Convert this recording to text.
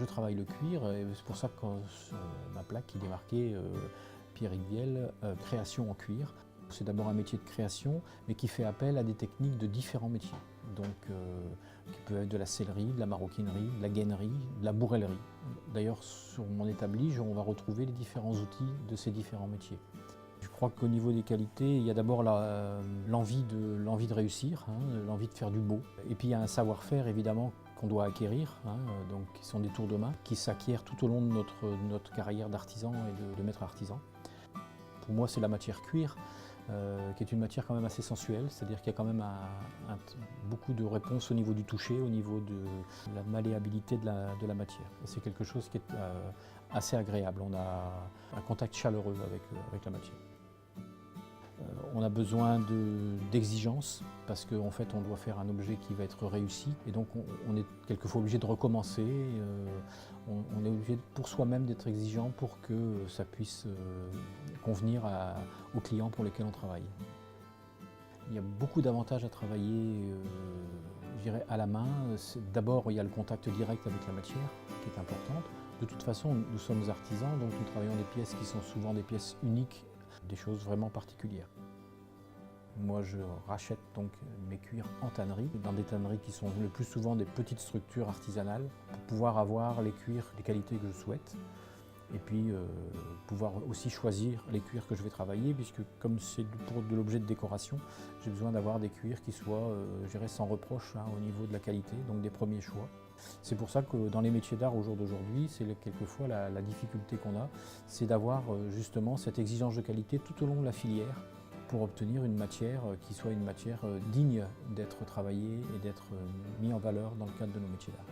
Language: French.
Je travaille le cuir et c'est pour ça que sur ma plaque il est marqué Pierrick Viel, création en cuir. C'est d'abord un métier de création, mais qui fait appel à des techniques de différents métiers. Donc, qui peut être de la sellerie, de la maroquinerie, de la gainerie, de la bourrellerie. D'ailleurs, sur mon établi, on va retrouver les différents outils de ces différents métiers. Je crois qu'au niveau des qualités, il y a d'abord l'envie de réussir, l'envie de faire du beau. Et puis il y a un savoir-faire évidemment qu'on doit acquérir, donc qui sont des tours de main, qui s'acquièrent tout au long de notre carrière d'artisan et de maître artisan. Pour moi, c'est la matière cuir, qui est une matière quand même assez sensuelle, c'est-à-dire qu'il y a quand même beaucoup de réponses au niveau du toucher, au niveau de la malléabilité de la matière. Et c'est quelque chose qui est assez agréable. On a un contact chaleureux avec la matière. On a besoin d'exigence parce qu'en fait on doit faire un objet qui va être réussi et donc on est quelquefois obligé de recommencer, on est obligé pour soi-même d'être exigeant pour que ça puisse convenir aux clients pour lesquels on travaille. Il y a beaucoup d'avantages à travailler je dirais à la main. D'abord il y a le contact direct avec la matière qui est importante. De toute façon nous sommes artisans donc nous travaillons des pièces qui sont souvent des pièces uniques, des choses vraiment particulières. Moi je rachète donc mes cuirs en tannerie, dans des tanneries qui sont le plus souvent des petites structures artisanales pour pouvoir avoir les cuirs des qualités que je souhaite et puis pouvoir aussi choisir les cuirs que je vais travailler puisque comme c'est pour de l'objet de décoration, j'ai besoin d'avoir des cuirs qui soient je dirais, sans reproche au niveau de la qualité, donc des premiers choix. C'est pour ça que dans les métiers d'art au jour d'aujourd'hui, c'est quelquefois la difficulté qu'on a, c'est d'avoir justement cette exigence de qualité tout au long de la filière pour obtenir une matière qui soit une matière digne d'être travaillée et d'être mise en valeur dans le cadre de nos métiers d'art.